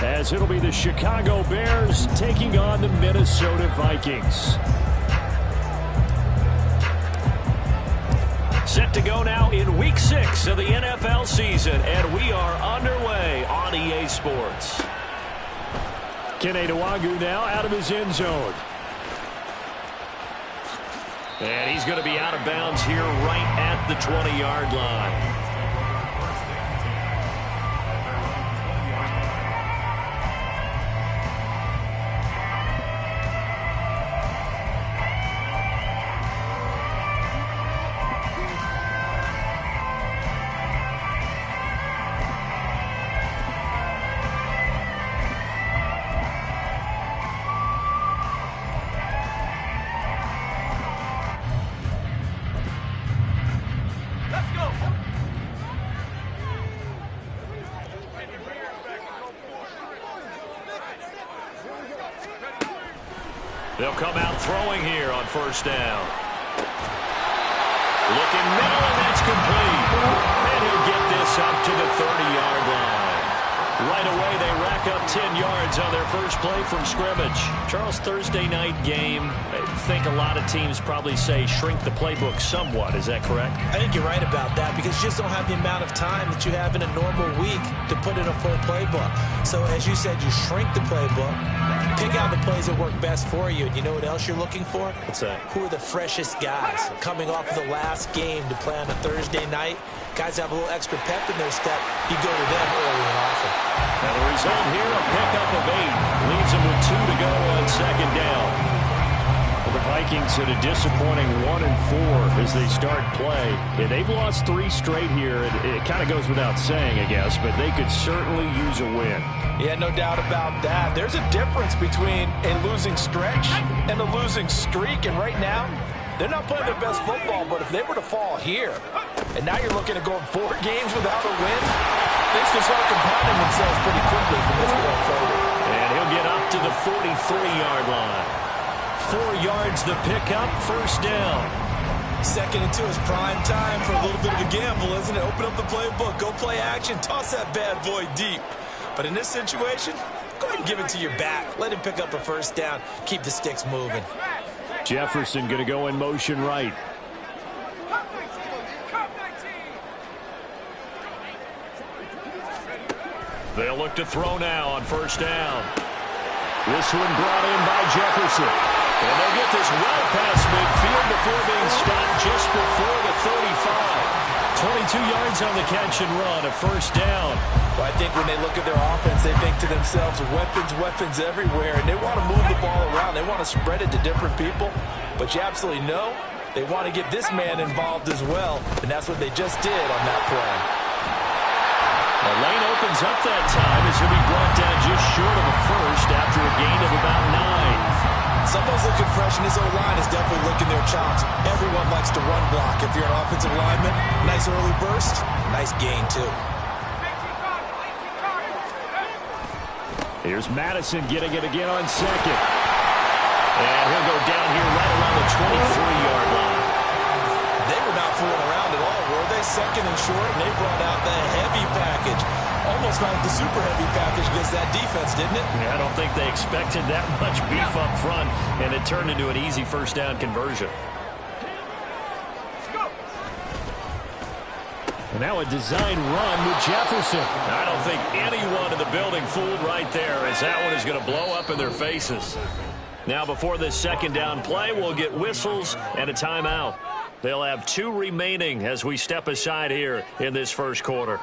as it'll be the Chicago Bears taking on the Minnesota Vikings. Set to go now in Week 6 of the NFL season, and we are underway on EA Sports. Kene Nwangwu now out of his end zone. And he's going to be out of bounds here right at the 20-yard line. They'll come out throwing here on first down. Looking middle, and that's complete. And he'll get this up to the 30-yard line. Right away, they rack up 10 yards on their first play from scrimmage. Charles, Thursday night game, I think a lot of teams probably say shrink the playbook somewhat. Is that correct? I think you're right about that because you just don't have the amount of time that you have in a normal week to put in a full playbook. So, as you said, you shrink the playbook. Pick out the plays that work best for you. And you know what else you're looking for? What's that? Who are the freshest guys coming off of the last game to play on a Thursday night? Guys have a little extra pep in their step. You go to them early and often. Now the result here, a pickup of 8. Leaves them with 2 to go on second down. The Vikings at a disappointing 1-4 as they start play. Yeah, they've lost 3 straight here. It kind of goes without saying, I guess, but they could certainly use a win. Yeah, no doubt about that. There's a difference between a losing stretch and a losing streak, and right now, they're not playing their best football, but if they were to fall here, and now you're looking at going 4 games without a win, things can start compounding themselves pretty quickly from this point forward. And he'll get up to the 43-yard line. 4 yards the pickup, first down. 2nd and 2 is prime time for a little bit of a gamble, isn't it? Open up the playbook, go play action, toss that bad boy deep. But in this situation, go ahead and give it to your back. Let him pick up a first down. Keep the sticks moving. Jefferson going to go in motion right. They'll look to throw now on first down. This one brought in by Jefferson. And they'll get this well past midfield before being stopped just before the 35. 22 yards on the catch and run, a first down. Well, I think when they look at their offense, they think to themselves, weapons everywhere, and they want to move the ball around. They want to spread it to different people, but you absolutely know they want to get this man involved as well, and that's what they just did on that play. The lane opens up that time as he'll be brought down just short of a first after a gain of about 9. Someone's looking fresh, and his O-line is definitely licking their chops. Everyone likes to run block. If you're an offensive lineman, nice early burst, nice gain too. Here's Madison getting it again on second. And he'll go down here right around the 23-yard line. They were not fooling around at all, were they? 2nd and short, and they brought out the heavy package. Almost like the super heavy package against that defense, didn't it? Yeah, I don't think they expected that much beef up front, and it turned into an easy first down conversion. And now a design run with Jefferson. I don't think anyone in the building fooled right there, as that one is going to blow up in their faces. Now before this second down play, we'll get whistles and a timeout. They'll have 2 remaining as we step aside here in this first quarter.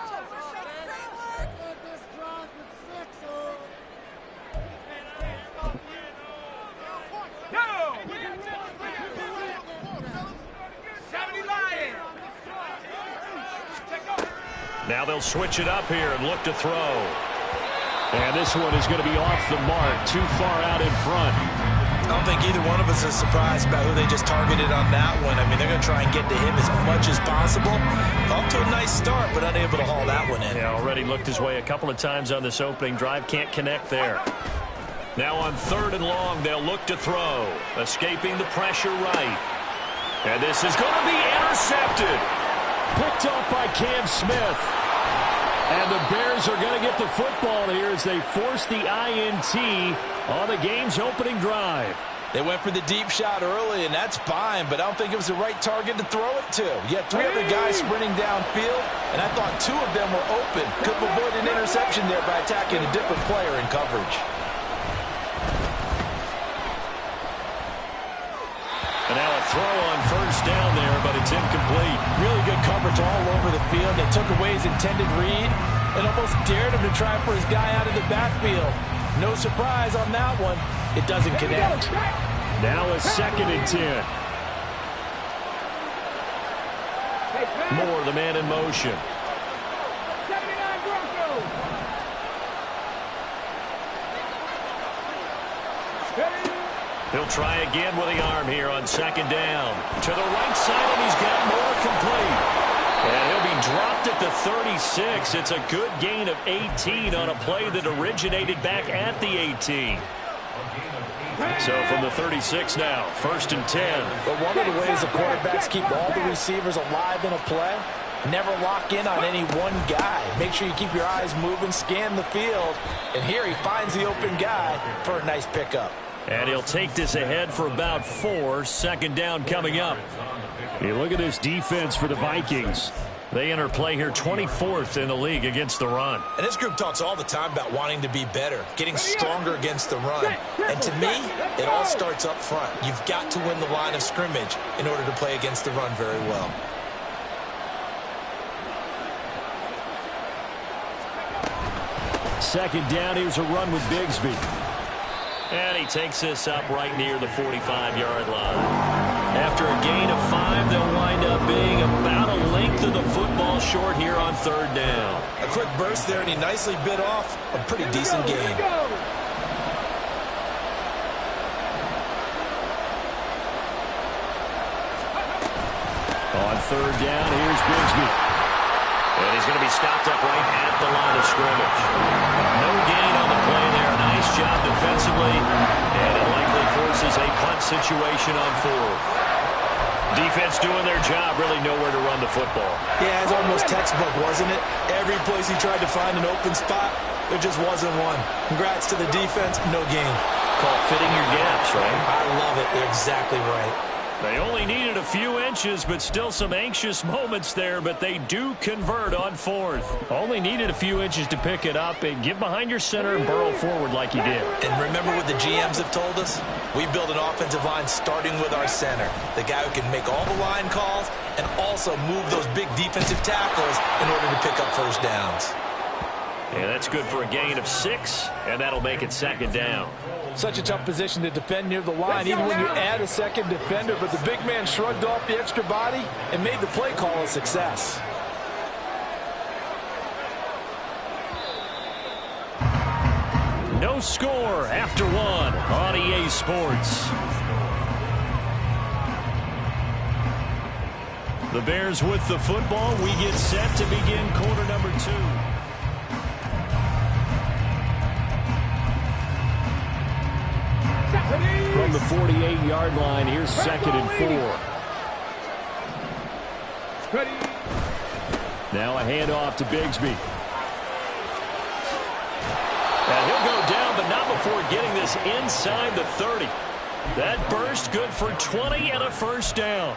Now they'll switch it up here and look to throw. And this one is going to be off the mark, too far out in front. I don't think either one of us is surprised about who they just targeted on that one. I mean, they're going to try and get to him as much as possible. Off to a nice start, but unable to haul that one in. Yeah, already looked his way a couple of times on this opening drive. Can't connect there. Now on 3rd and long, they'll look to throw. Escaping the pressure right. And this is going to be intercepted. Picked up by Cam Smith. And the Bears are going to get the football here as they force the INT on the game's opening drive. They went for the deep shot early, and that's fine, but I don't think it was the right target to throw it to. You had 3 other guys sprinting downfield, and I thought 2 of them were open. Could have avoided an interception there by attacking a different player in coverage. And now a throw on first down there, but it's incomplete. Really good coverage all over the field. They took away his intended read and almost dared him to try for his guy out of the backfield. No surprise on that one. It doesn't connect. Now a 2nd and 10. Moore, the man in motion. He'll try again with the arm here on 2nd down. To the right side, and he's got Moore complete. And he'll be dropped at the 36. It's a good gain of 18 on a play that originated back at the 18. So from the 36 now, 1st and 10. But one of the ways the quarterbacks keep all the receivers alive in a play, never lock in on any one guy. Make sure you keep your eyes moving, scan the field. And here he finds the open guy for a nice pickup. And he'll take this ahead for about 4. 2nd down coming up. You look at this defense for the Vikings. They enter play here 24th in the league against the run. And this group talks all the time about wanting to be better, getting stronger against the run. And to me, it all starts up front. You've got to win the line of scrimmage in order to play against the run very well. Second down, here's a run with Bigsby. And he takes this up right near the 45-yard line. After a gain of 5, they'll wind up being about a length of the football short here on 3rd down. A quick burst there, and he nicely bit off a pretty decent gain. On 3rd down, here's Bigsby. And he's going to be stopped up right at the line of scrimmage. No gain on the play there. Nice job defensively. And it likely forces a punt situation on 4th. Defense doing their job, really nowhere to run the football. Yeah, it's almost textbook, wasn't it? Every place he tried to find an open spot, there just wasn't one. Congrats to the defense, no gain. Called fitting your gaps, right? I love it. You're exactly right. They only needed a few inches, but still some anxious moments there, but they do convert on 4th. Only needed a few inches to pick it up and get behind your center and burrow forward like you did. And remember what the GMs have told us? We build an offensive line starting with our center, the guy who can make all the line calls and also move those big defensive tackles in order to pick up first downs. Yeah, that's good for a gain of 6, and that'll make it 2nd down. Such a tough position to defend near the line, even when you add a second defender. But the big man shrugged off the extra body and made the play call a success. No score after 1 on EA Sports. The Bears with the football. We get set to begin quarter number 2. From the 48-yard line, here's 2nd and 4. Now a handoff to Bigsby. And he'll go down, but not before getting this inside the 30. That burst good for 20 and a first down.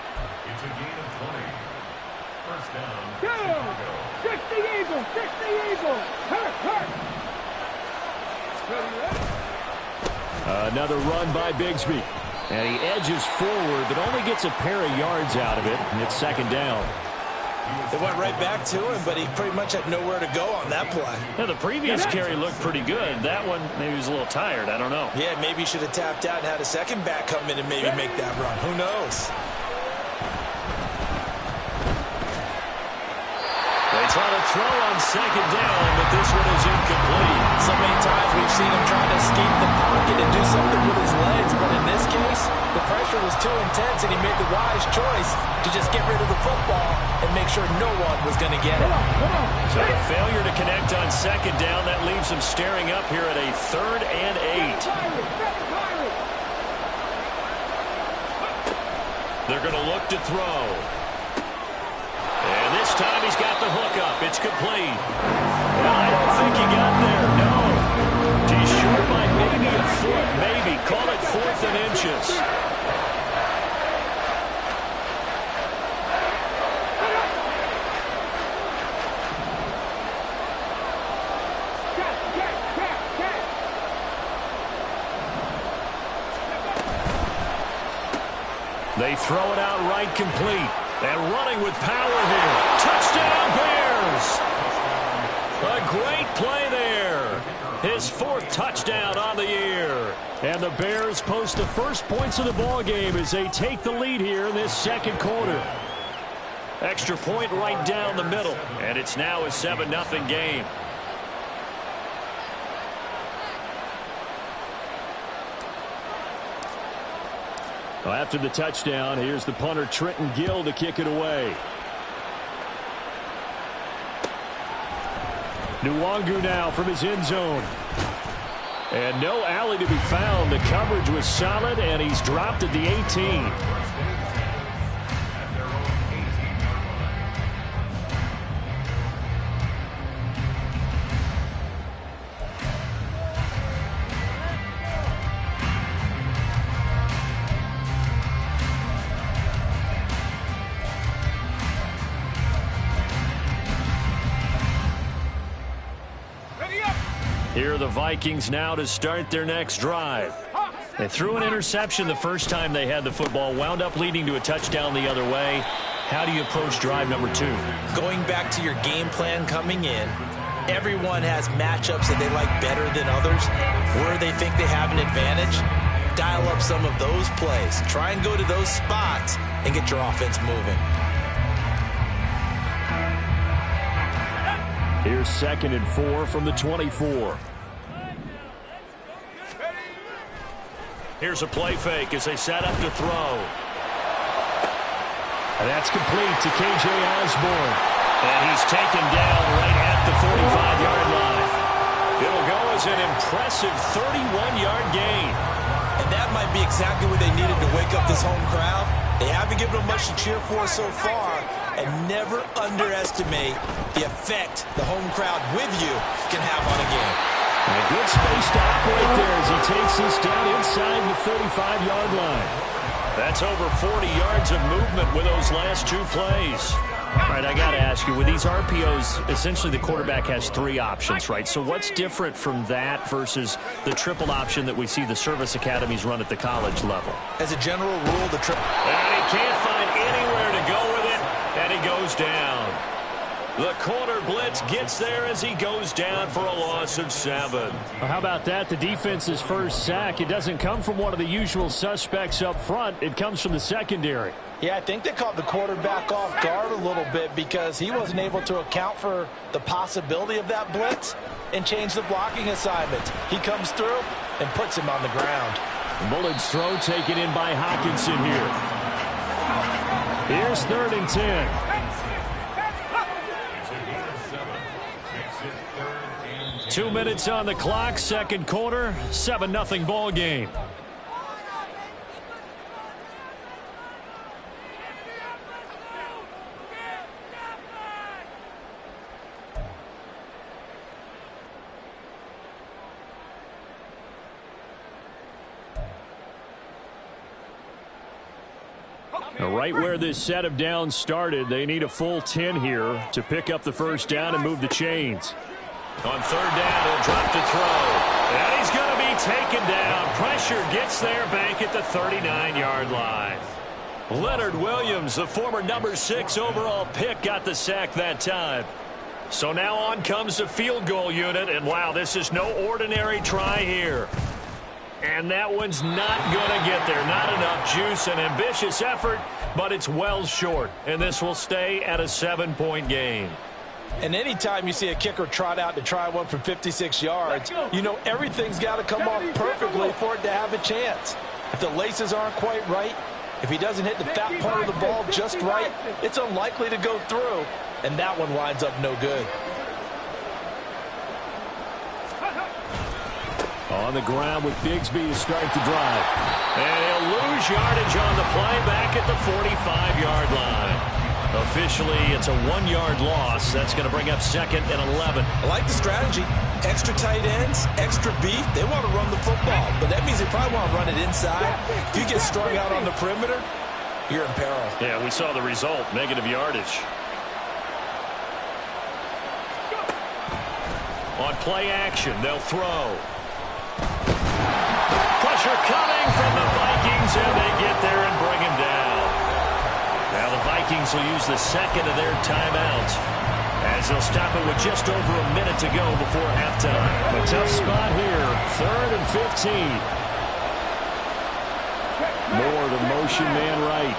It's a gain of 20. First down. 60 Eagles, 60 Eagles. Hurt. Another run by Bigsby. And he edges forward, but only gets a pair of yards out of it. And it's 2nd down. They went right back to him, but he pretty much had nowhere to go on that play. Now, the previous carry looked pretty good. That one, maybe he was a little tired. I don't know. Yeah, maybe he should have tapped out and had a second back come in and maybe make that run. Who knows? They try to throw on 2nd down, but this one is incomplete. So many times we've seen him trying to escape the pocket and do something with his legs, but in this case, the pressure was too intense and he made the wise choice to just get rid of the football and make sure no one was going to get it. So the failure to connect on 2nd down, that leaves him staring up here at a 3rd and 8. They're going to look to throw. And this This time he's got the hook up. It's complete. Well, I don't think he got there. No. He's short by maybe a foot. Maybe. Call it 4th and inches. They throw it out right complete. And running with power here. Touchdown, Bears! A great play there. His 4th touchdown on the year. And the Bears post the first points of the ball game as they take the lead here in this second quarter. Extra point right down the middle. And it's now a 7-0 game. Well, after the touchdown, here's the punter Trenton Gill to kick it away. Nwangu now from his end zone. And no alley to be found. The coverage was solid, and he's dropped at the 18. Here are the Vikings now to start their next drive. They threw an interception the first time they had the football, wound up leading to a touchdown the other way. How do you approach drive number 2? Going back to your game plan coming in, everyone has matchups that they like better than others. Where they think they have an advantage, dial up some of those plays. Try and go to those spots and get your offense moving. Here's 2nd and 4 from the 24. Here's a play fake as they set up to throw. And that's complete to K.J. Osborne. And he's taken down right at the 45-yard line. It'll go as an impressive 31-yard gain. And that might be exactly what they needed to wake up this home crowd. They haven't given them much to cheer for so far. And never underestimate the effect the home crowd with you can have on a game. And a good space to operate there as he takes this down inside the 35-yard line. That's over 40 yards of movement with those last 2 plays. All right, I got to ask you, with these RPOs, essentially the quarterback has 3 options, right? So what's different from that versus the triple option that we see the service academies run at the college level? As a general rule, the triple... And he can't find anywhere to go with it, and he goes down. The corner blitz gets there as he goes down for a loss of 7. Well, how about that? The defense's first sack. It doesn't come from one of the usual suspects up front. It comes from the secondary. Yeah, I think they caught the quarterback off guard a little bit because he wasn't able to account for the possibility of that blitz and change the blocking assignment. He comes through and puts him on the ground. Bullard's throw taken in by Hockenson here. Here's 3rd and 10. 2 minutes on the clock, second quarter, 7-0 ball game. Right where this set of downs started, they need a full 10 here to pick up the first down and move the chains. On 3rd down, he'll drop to throw. And he's going to be taken down. Pressure gets there back at the 39-yard line. Leonard Williams, the former number 6 overall pick, got the sack that time. So now on comes the field goal unit. And, wow, this is no ordinary try here. And that one's not going to get there. Not enough juice. An ambitious effort, but it's well short. And this will stay at a 7-point game. And anytime you see a kicker trot out to try one from 56 yards, you know everything's got to come off perfectly for it to have a chance. If the laces aren't quite right, if he doesn't hit the fat part of the ball just right, it's unlikely to go through. And that one winds up no good. On the ground with Bigsby to start the drive. And he'll lose yardage on the play back at the 45-yard line. Officially, it's a 1-yard loss. That's going to bring up 2nd and 11. I like the strategy. Extra tight ends, extra beef. They want to run the football, but that means they probably want to run it inside. If you get strung out on the perimeter, you're in peril. Yeah, we saw the result, negative yardage. On play action, they'll throw. Pressure coming from the Vikings, and they get there and bring him down. Now the Vikings will use the 2nd of their timeouts, as they'll stop it with just over a minute to go before halftime. A tough spot here, 3rd and 15. More the motion man right.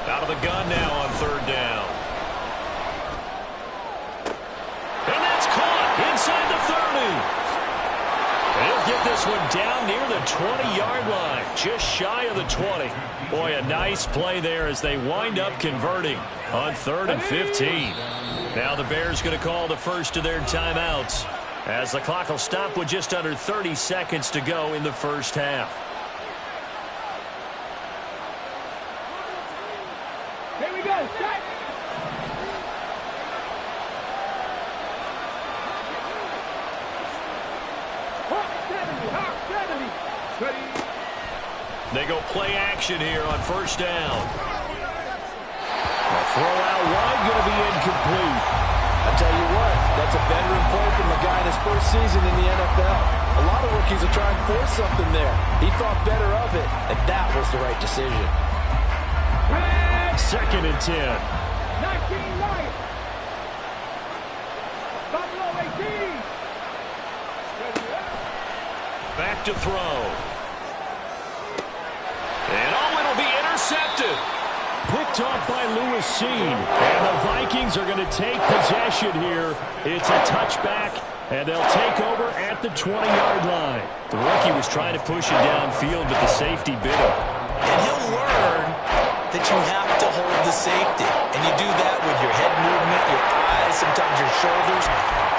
Out of the gun now on 3rd down. And that's caught inside the 30. They'll get this one down near the 20-yard line, just shy of the 20. Boy, a nice play there as they wind up converting on 3rd and 15. Now the Bears going to call the first of their timeouts, as the clock will stop with just under 30 seconds to go in the first half. Here we go, set! Hawk 70. Ready? They go play action here on 1st down. A throw out wide, going to be incomplete. I tell you what, that's a veteran play from a guy in his first season in the NFL. A lot of rookies are trying to force something there. He thought better of it, and that was the right decision. 2nd and 10. 19 Lions. Buffalo 18. Back to throw. And it'll be intercepted. Picked off by Lewis Seen. And the Vikings are going to take possession here. It's a touchback, and they'll take over at the 20-yard line. The rookie was trying to push it downfield, but the safety bit him. And he'll learn that you have to hold the safety. And you do that with your head movement, your eyes, sometimes your shoulders.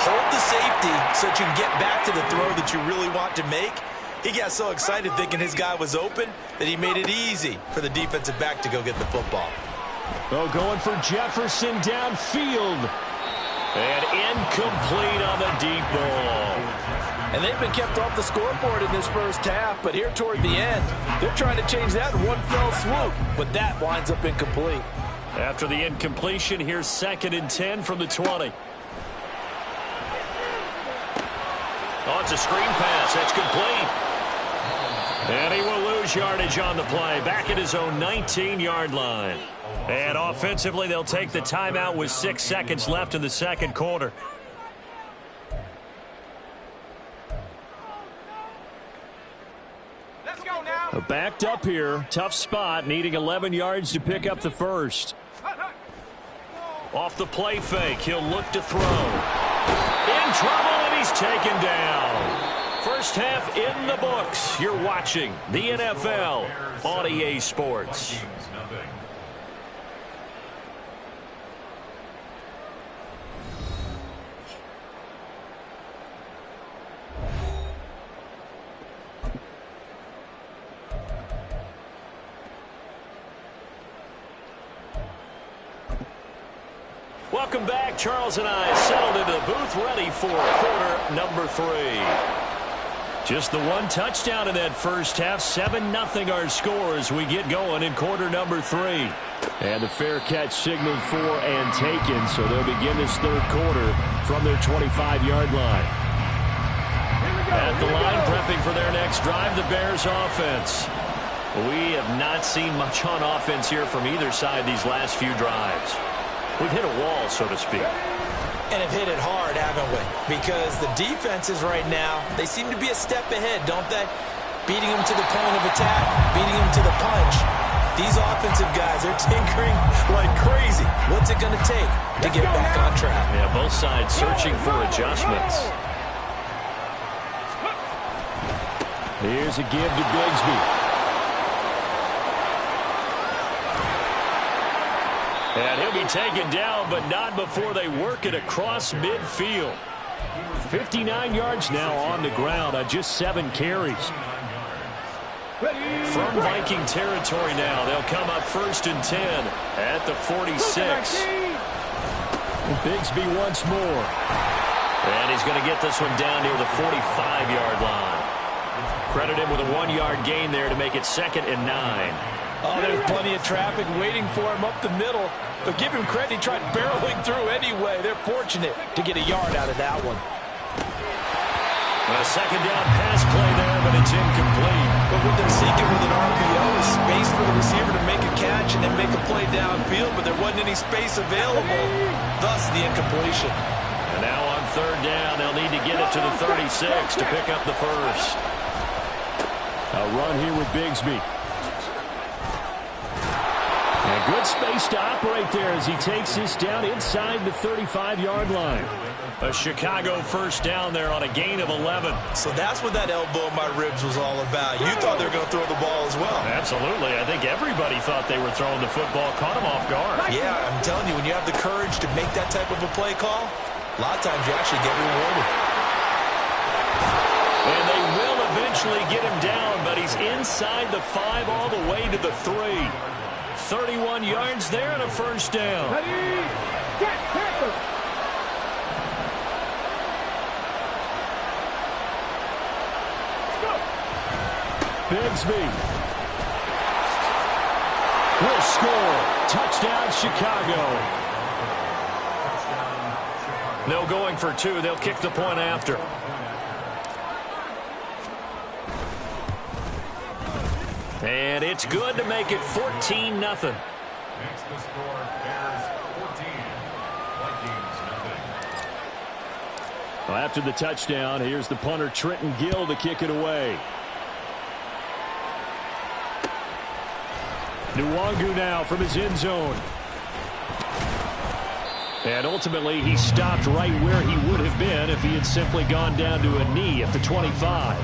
Hold the safety so that you can get back to the throw that you really want to make. He got so excited thinking his guy was open that he made it easy for the defensive back to go get the football. Oh, going for Jefferson downfield. And incomplete on the deep ball. And they've been kept off the scoreboard in this first half, but here toward the end, they're trying to change that in one fell swoop, but that winds up incomplete. After the incompletion, here's 2nd and 10 from the 20. Oh, it's a screen pass. That's complete. And he will lose yardage on the play, back at his own 19-yard line. And offensively, they'll take the timeout with 6 seconds left in the second quarter. Let's go now. Backed up here. Tough spot, needing 11 yards to pick up the first. Off the play fake, he'll look to throw. In trouble, and he's taken down. First half in the books. You're watching the NFL on EA Sports. Welcome back. Charles and I settled into the booth, ready for quarter number 3. Just the one touchdown in that first half. 7-0 our score as we get going in quarter number 3. And the fair catch signaled for and taken, so they'll begin this third quarter from their 25-yard line. At the line, prepping for their next drive, the Bears offense. We have not seen much on offense here from either side these last few drives. We've hit a wall, so to speak. And have hit it hard, haven't we? Because the defenses right now, they seem to be a step ahead, don't they? Beating them to the point of attack, beating them to the punch. These offensive guys are tinkering like crazy. What's it going to take to get back on track? Yeah, both sides searching for adjustments. Here's a give to Bigsby. And he'll be taken down, but not before they work it across midfield. 59 yards now on the ground on just 7 carries. From Viking territory now, they'll come up 1st and 10 at the 46. Bigsby once more. And he's going to get this one down near the 45-yard line. Credit him with a 1-yard gain there to make it 2nd and 9. Oh, there's plenty of traffic waiting for him up the middle. But give him credit, he tried barreling through anyway. They're fortunate to get a yard out of that one. A 2nd down pass play there, but it's incomplete. But what they're seeking with an RPO is space for the receiver to make a catch and then make a play downfield, but there wasn't any space available, thus the incompletion. And now on 3rd down, they'll need to get it to the 36 to pick up the first. A run here with Bigsby. And good space to operate there as he takes this down inside the 35-yard line. A Chicago 1st down there on a gain of 11. So that's what that elbow in my ribs was all about. You thought they were going to throw the ball as well. Absolutely. I think everybody thought they were throwing the football, caught them off guard. Yeah, I'm telling you, when you have the courage to make that type of a play call, a lot of times you actually get rewarded. And they will eventually get him down, but he's inside the 5 all the way to the 3. 31 yards there and a 1st down. Ready, get tackle. Bigsby will score. Touchdown, Chicago. No going for 2. They'll kick the point after. And it's good to make it 14-0. Next to score, Bears 14, Vikings nothing. Well, after the touchdown, here's the punter Trenton Gill to kick it away. Nwangu now from his end zone. And ultimately, he stopped right where he would have been if he had simply gone down to a knee at the 25.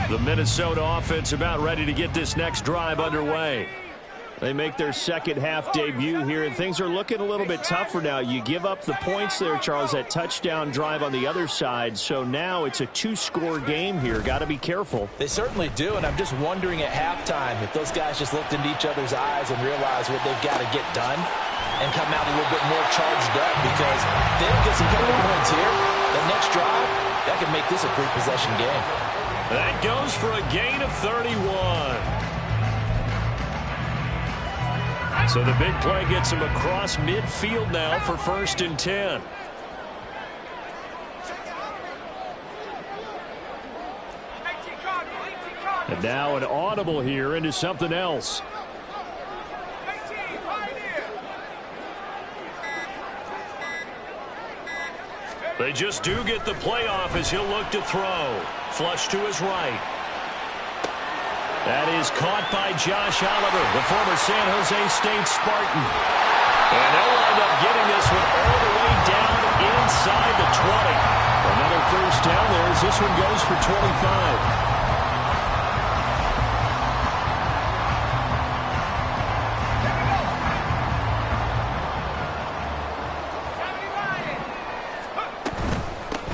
The Minnesota offense about ready to get this next drive underway. They make their second-half debut here, and things are looking a little bit tougher now. You give up the points there, Charles, that touchdown drive on the other side, so now it's a 2-score game here. Got to be careful. They certainly do, and I'm just wondering at halftime if those guys just looked into each other's eyes and realized what they've got to get done and come out a little bit more charged up, because if they don't get some couple points here, the next drive, that could make this a 3-possession game. That goes for a gain of 31. So the big play gets him across midfield now for 1st and 10. And now an audible here into something else. They just do get the playoff as he'll look to throw. Flush to his right. That is caught by Josh Oliver, the former San Jose State Spartan. And they'll wind up getting this one all the way down inside the 20. Another 1st down there as this one goes for 25.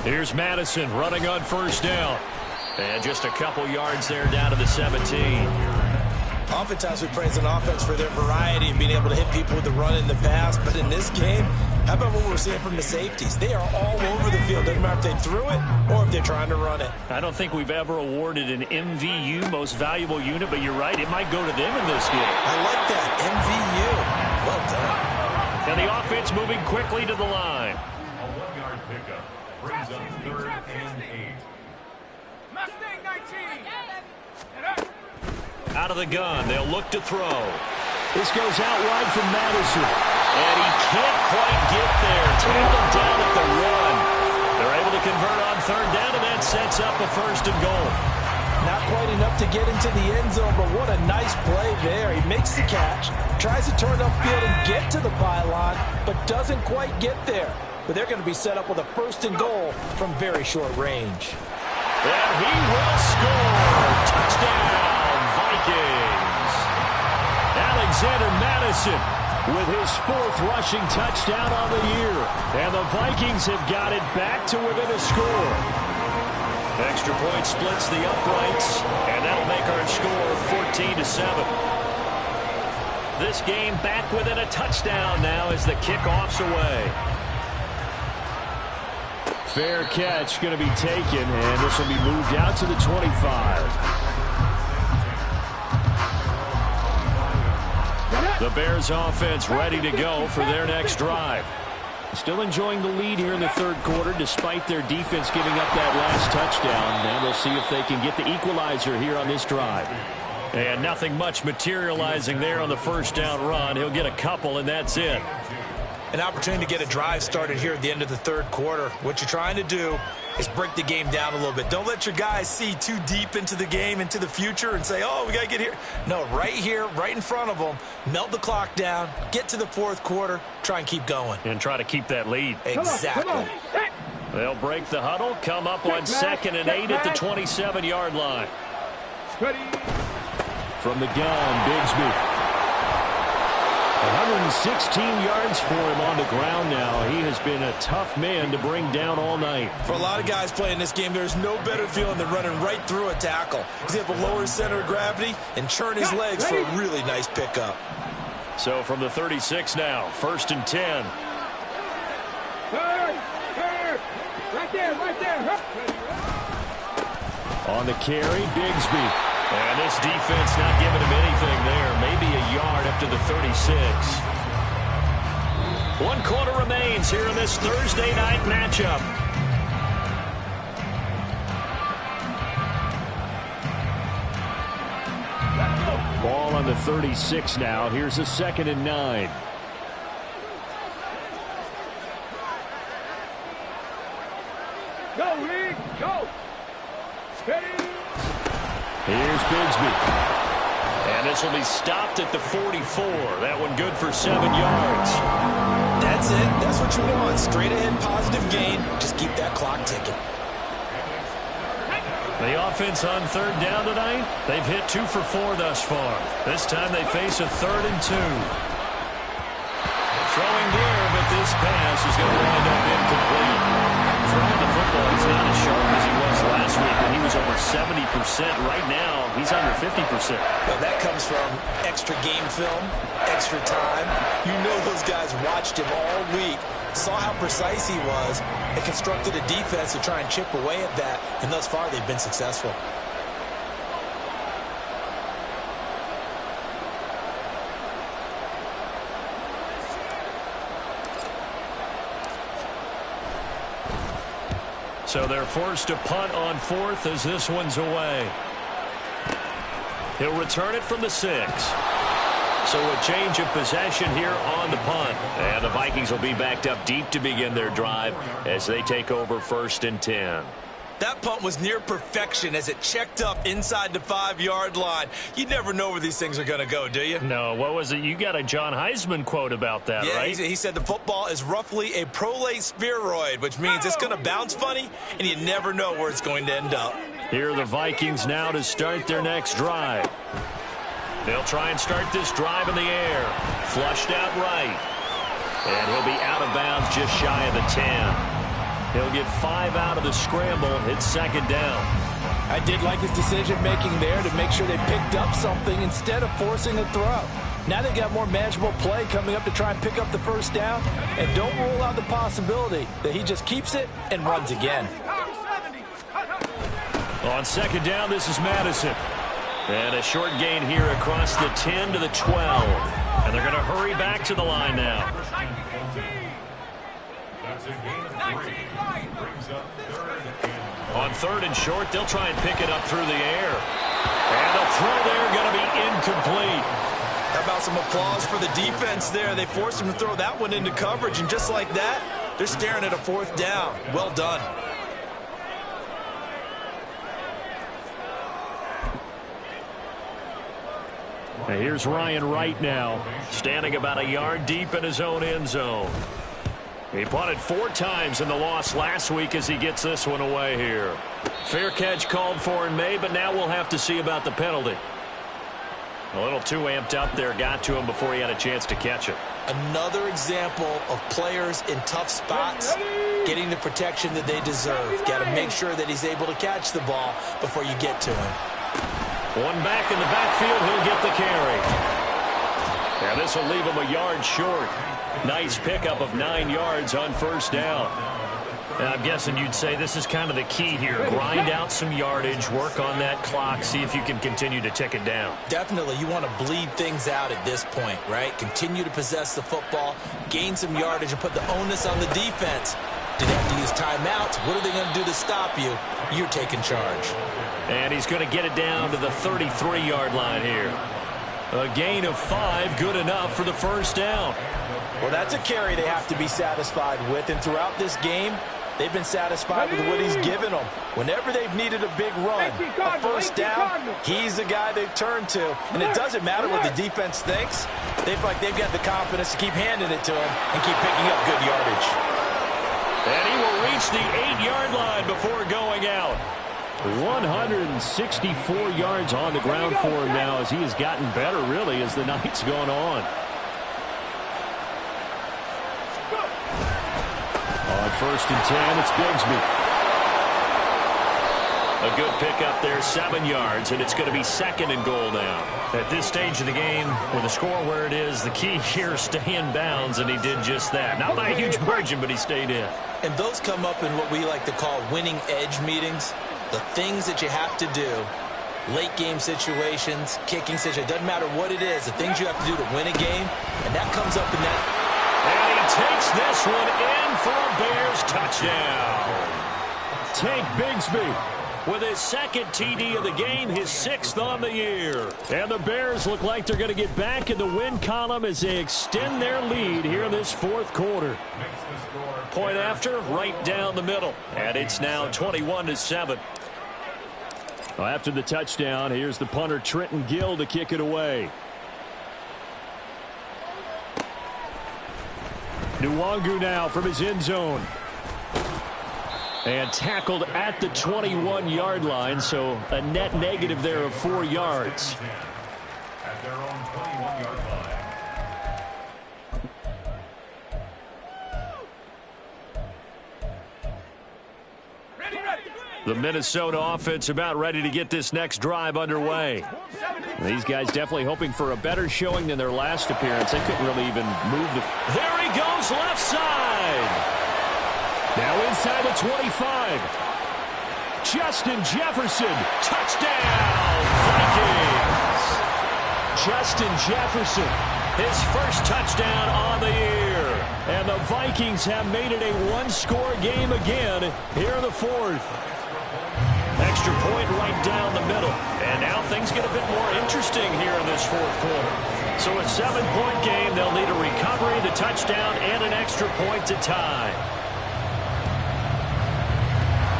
Here's Madison running on 1st down. And just a couple yards there down to the 17. Oftentimes we praise an offense for their variety and being able to hit people with the run and the pass. But in this game, how about what we're seeing from the safeties? They are all over the field. Doesn't matter if they threw it or if they're trying to run it. I don't think we've ever awarded an MVU, most valuable unit, but you're right. It might go to them in this game. I like that. MVU. Well done. And the offense moving quickly to the line. A 1-yard pickup brings up 3rd and 8. Mustang 19. Out of the gun, they'll look to throw. This goes out wide from Madison. And he can't quite get there. Tackled down at the 1. They're able to convert on 3rd down, and that sets up a 1st and goal. Not quite enough to get into the end zone, but what a nice play there. He makes the catch, tries to turn upfield and get to the pylon, but doesn't quite get there. But they're going to be set up with a 1st and goal from very short range. And he will score. Touchdown, Vikings. Alexander Madison with his 4th rushing touchdown on the year. And the Vikings have got it back to within a score. Extra point splits the uprights, and that'll make our score 14-7. This game back within a touchdown now as the kickoff's away. Fair catch going to be taken, and this will be moved out to the 25. The Bears offense ready to go for their next drive. Still enjoying the lead here in the 3rd quarter despite their defense giving up that last touchdown. Now they'll see if they can get the equalizer here on this drive. And nothing much materializing there on the 1st down run. He'll get a couple, and that's it. An opportunity to get a drive started here at the end of the 3rd quarter. What you're trying to do is break the game down a little bit. Don't let your guys see too deep into the game, into the future, and say, oh, we got to get here. No, right here, right in front of them, melt the clock down, get to the 4th quarter, try and keep going. And try to keep that lead. Exactly. They'll break the huddle, come up on 2nd and 8 at the 27-yard line. From the gun, Bigsby. 116 yards for him on the ground now. He has been a tough man to bring down all night. For a lot of guys playing this game, there's no better feeling than running right through a tackle. He's able to lower his center of gravity and churn his legs for a really nice pickup. So from the 36 now, 1st and 10. Right there. On the carry, Bigsby. And this defense not giving him anything there. Maybe a yard up to the 36. 1 quarter remains here in this Thursday night matchup. Ball on the 36 now. Here's a 2nd and 9. Go, Rick, go. Steady. Here's Bigsby. And this will be stopped at the 44. That one good for 7 yards. That's it. That's what you want. Straight ahead, positive gain. Just keep that clock ticking. The offense on 3rd down tonight, they've hit 2 for 4 thus far. This time they face a 3rd and 2. Throwing there, but this pass is going to wind up incomplete. Throwing the football, he's not as sharp as he was last week when he was over 70%. Right now, he's under 50%. Well, that comes from extra game film, extra time. You know those guys watched him all week, saw how precise he was, and constructed a defense to try and chip away at that, and thus far they've been successful. So they're forced to punt on 4th as this one's away. He'll return it from the 6. So a change of possession here on the punt. And the Vikings will be backed up deep to begin their drive as they take over 1st and 10. That punt was near perfection as it checked up inside the 5-yard line. You never know where these things are going to go, do you? No, what was it? You got a John Heisman quote about that, yeah, right? He said the football is roughly a prolate spheroid, which means it's going to bounce funny, and you never know where it's going to end up. Here are the Vikings now to start their next drive. They'll try and start this drive in the air. Flushed out right. And he'll be out of bounds just shy of the 10. He'll get 5 out of the scramble. It's 2nd down. I did like his decision-making there to make sure they picked up something instead of forcing a throw. Now they've got more manageable play coming up to try and pick up the 1st down. And don't rule out the possibility that he just keeps it and runs again. On 2nd down, this is Madison. And a short gain here across the 10 to the 12. And they're going to hurry back to the line now. On 3rd and short, they'll try and pick it up through the air. And the throw there going to be incomplete. How about some applause for the defense there? They forced him to throw that one into coverage, and just like that, they're staring at a 4th down. Well done. And here's Ryan Wright now, standing about a yard deep in his own end zone. He punted 4 times in the loss last week as he gets this one away here. Fair catch called for and made, but now we'll have to see about the penalty. A little too amped up there, got to him before he had a chance to catch it. Another example of players in tough spots getting the protection that they deserve. Got to make sure that he's able to catch the ball before you get to him. One back in the backfield, he'll get the carry. Now this will leave him a yard short. Nice pickup of 9 yards on first down. And I'm guessing you'd say this is kind of the key here. Grind out some yardage, work on that clock, see if you can continue to tick it down. Definitely, you want to bleed things out at this point, right? Continue to possess the football, gain some yardage, and put the onus on the defense. Do they have to use timeouts? What are they going to do to stop you? You're taking charge. And he's going to get it down to the 33-yard line here. A gain of 5, good enough for the first down. Well, that's a carry they have to be satisfied with, and throughout this game, they've been satisfied with what he's given them. Whenever they've needed a big run, a first down, he's the guy they've turned to. And it doesn't matter what the defense thinks. They feel like they've got the confidence to keep handing it to him and keep picking up good yardage. And he will reach the 8-yard line before going out. 164 yards on the ground for him now as he has gotten better, really, as the night's gone on. On 1st and 10, it's Bigsby. A good pickup there, 7 yards, and it's going to be 2nd and goal now. At this stage of the game, with the score where it is, the key here is stay in bounds, and he did just that. Not by a huge margin, but he stayed in. And those come up in what we like to call winning edge meetings. The things that you have to do, late game situations, kicking situations, doesn't matter what it is, the things you have to do to win a game, and that comes up in that. And he takes this one in for a Bears touchdown. Tank Bigsby with his 2nd TD of the game, his 6th on the year. And the Bears look like they're going to get back in the win column as they extend their lead here in this 4th quarter. Point after, right down the middle. And it's now 21-7. Well, after the touchdown, here's the punter Trenton Gill to kick it away. Nwangu now from his end zone. And tackled at the 21-yard line, so a net negative there of 4 yards. At their own 21-yard line. The Minnesota offense about ready to get this next drive underway. These guys definitely hoping for a better showing than their last appearance. They couldn't really even move the... There he goes, left side. Now inside the 25. Justin Jefferson. Touchdown, Vikings. Justin Jefferson. His first touchdown on the year. And the Vikings have made it a one-score game again here in the 4th. Extra point right down the middle. And now things get a bit more interesting here in this 4th quarter. So a 7-point game, they'll need a recovery, the touchdown, and an extra point to tie.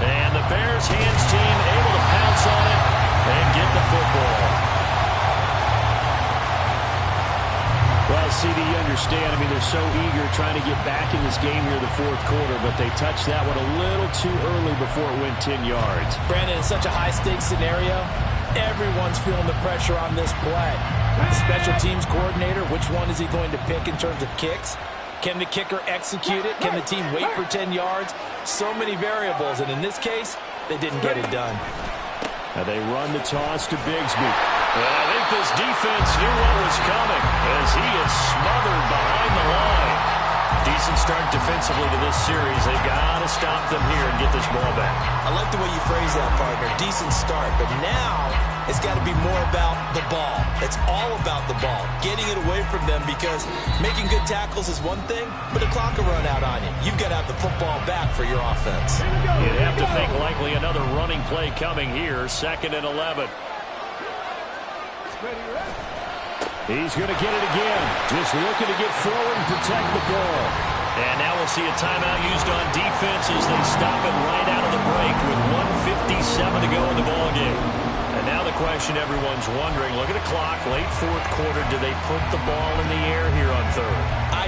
And the Bears hands team able to pounce on it and get the football. Well, CD, you understand. I mean, they're so eager trying to get back in this game here in the 4th quarter, but they touched that one a little too early before it went 10 yards. Brandon, in such a high-stakes scenario, everyone's feeling the pressure on this play. The special teams coordinator, which one is he going to pick in terms of kicks? Can the kicker execute it? Can the team wait for 10 yards? So many variables, and in this case, they didn't get it done. Now they run the toss to Bigsby. Well, I think this defense knew what was coming as he is smothered behind the line. Decent start defensively to this series. They got to stop them here and get this ball back. I like the way you phrase that, partner. Decent start, but now it's got to be more about the ball. It's all about the ball, getting it away from them, because making good tackles is one thing, but the clock will run out on you. You've got to have the football back for your offense. You'd have to think likely another running play coming here, 2nd and 11. He's going to get it again. Just looking to get forward and protect the ball. And now we'll see a timeout used on defense as they stop it right out of the break with 1:57 to go in the ballgame. And now the question everyone's wondering, look at the clock, late 4th quarter, do they put the ball in the air here on 3rd? I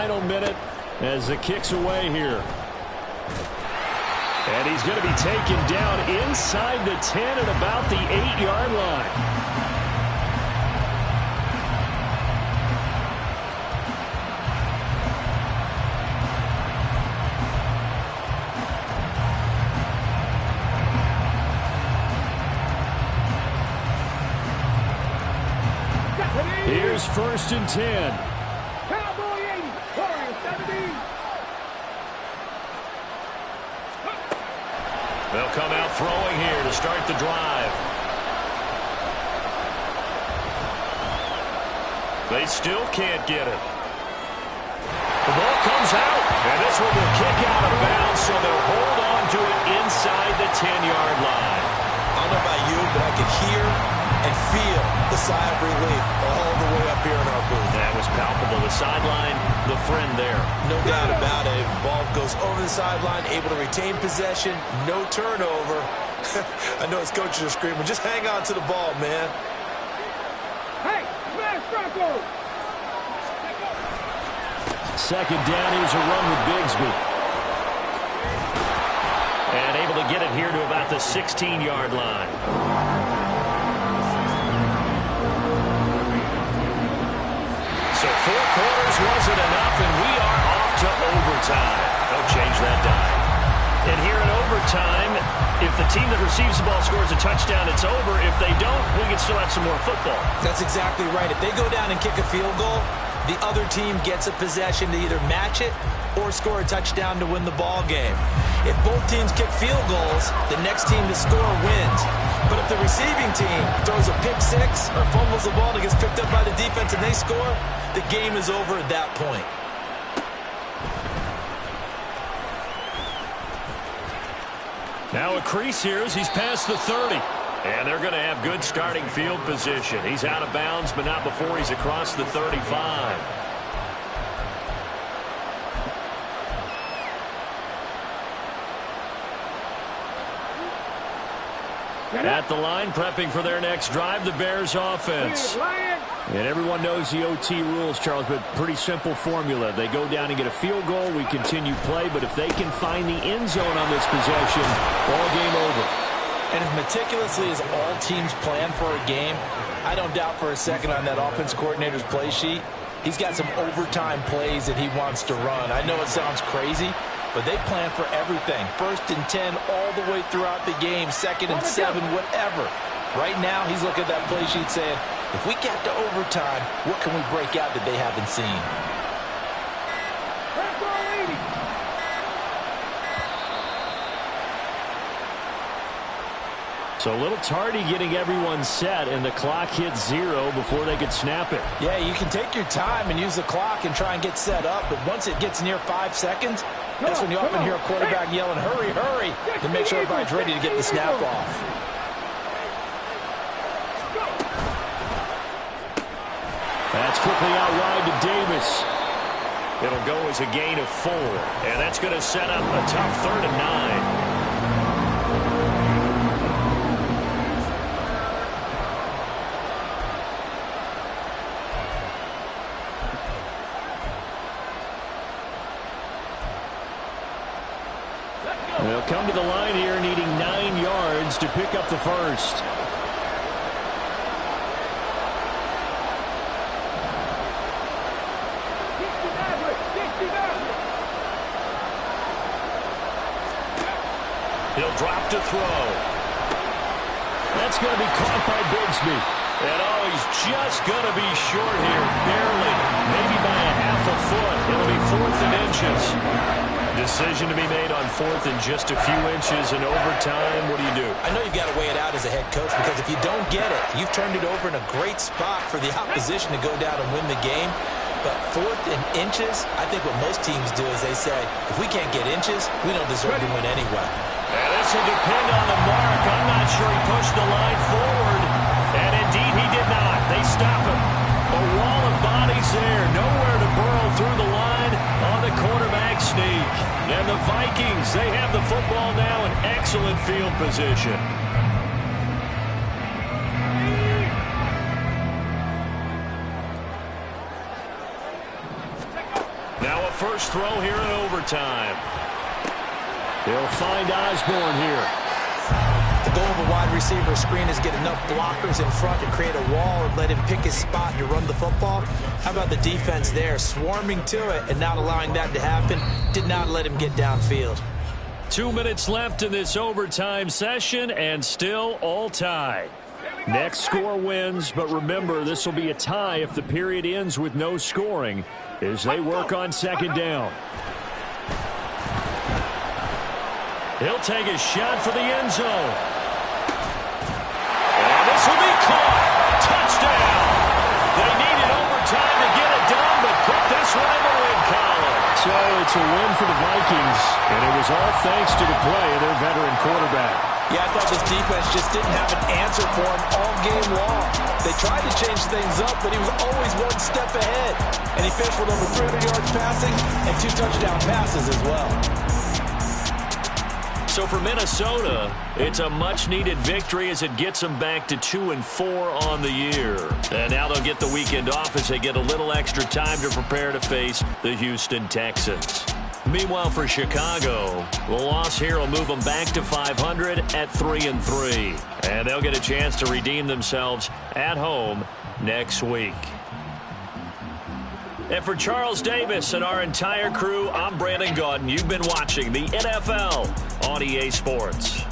final minute as the kick's away here. And he's going to be taken down inside the 10 at about the 8-yard line. Here's 1st and 10. Cowboy 80, Warrior 70. They'll come out throwing here to start the drive. They still can't get it. The ball comes out, and this one will kick out of bounds, so they'll hold on to it inside the 10-yard line. I don't know about you, but I could hear and feel the sigh of relief all the way up here in our booth. That was palpable. The sideline, the friend there. No doubt about it. If the ball goes over the sideline, able to retain possession, no turnover. I know his coaches are screaming, just hang on to the ball, man. Hey, smash Broncos. 2nd down, here's a run with Bigsby. And able to get it here to about the 16-yard line. So 4 quarters wasn't enough, and we are off to overtime. They'll change that dime. And here in overtime, if the team that receives the ball scores a touchdown, it's over. If they don't, we can still have some more football. That's exactly right. If they go down and kick a field goal, the other team gets a possession to either match it or score a touchdown to win the ball game. If both teams kick field goals, the next team to score wins. But if the receiving team throws a pick six or fumbles the ball and gets picked up by the defense and they score, the game is over at that point. Now a crease here as he's past the 30. And they're going to have good starting field position. He's out of bounds, but not before he's across the 35. At the line, prepping for their next drive, the Bears offense. And everyone knows the OT rules, Charles, but pretty simple formula. They go down and get a field goal, we continue play, but if they can find the end zone on this possession, ball game over. And as meticulously as all teams plan for a game, I don't doubt for a second on that offense coordinator's play sheet, he's got some overtime plays that he wants to run. I know it sounds crazy, but they plan for everything. 1st and 10 all the way throughout the game, 2nd and 7, whatever. Right now, he's looking at that play sheet saying, if we get to overtime, what can we break out that they haven't seen? So a little tardy getting everyone set, and the clock hits 0 before they could snap it. Yeah, you can take your time and use the clock and try and get set up, but once it gets near 5 seconds, that's when you often hear a quarterback yelling, hurry, hurry, to make sure everybody's ready to get the snap off. That's quickly out wide to Davis. It'll go as a gain of 4, and that's going to set up a tough 3rd and 9. They'll come to the line here needing 9 yards to pick up the first. He'll drop to throw. That's going to be caught by Bigsby. And oh, he's just going to be short here, barely, maybe by a half a foot. It'll be 4th and inches. Decision to be made on 4th and just a few inches in overtime. What do you do? I know you've got to weigh it out as a head coach, because if you don't get it, you've turned it over in a great spot for the opposition to go down and win the game. But 4th and inches, I think what most teams do is they say, if we can't get inches, we don't deserve to win anyway. And this will depend on the mark. I'm not sure he pushed the line forward. And indeed he did not. They stop him. A wall of bodies there. Nowhere to burrow through the line on the quarterback sneak. And the Vikings, they have the football now in excellent field position. Now first throw here in overtime. He'll find Osborne here. The goal of a wide receiver screen is get enough blockers in front to create a wall and let him pick his spot to run the football. How about the defense there, swarming to it and not allowing that to happen? Did not let him get downfield. 2 minutes left in this overtime session, and still all tied. Next score wins, but remember, this will be a tie if the period ends with no scoring as they work on second down. He'll take a shot for the end zone. And this will be caught. Touchdown. They needed overtime to get it done, but put this one in the win column. So it's a win for the Vikings, and it was all thanks to the play of their veteran quarterback. Yeah, I thought this defense just didn't have an answer for him all game long. They tried to change things up, but he was always one step ahead. And he finished with over 300 yards passing and 2 touchdown passes as well. So for Minnesota, it's a much-needed victory as it gets them back to 2-4 on the year. And now they'll get the weekend off as they get a little extra time to prepare to face the Houston Texans. Meanwhile, for Chicago, the loss here will move them back to 500 at 3-3. And they'll get a chance to redeem themselves at home next week. And for Charles Davis and our entire crew, I'm Brandon Gaudin. You've been watching the NFL on EA Sports.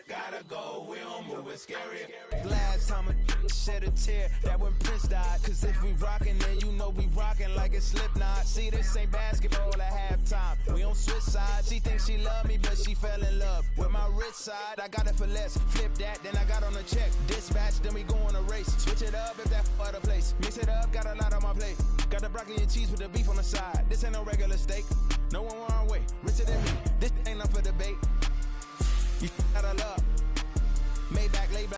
Gotta go, we don't move it scary. Last time a shed a tear, that when Prince died. Cause if we rockin', then you know we rockin' like it's Slipknot. See, this ain't basketball at halftime. We on switch sides. She thinks she love me, but she fell in love with my rich side. I got it for less. Flip that, then I got on a check. Dispatch, then we go on a race. Switch it up if that other place. Mix it up, got a lot on my plate. Got the broccoli and cheese with the beef on the side. This ain't no regular steak. No one way, richer than me.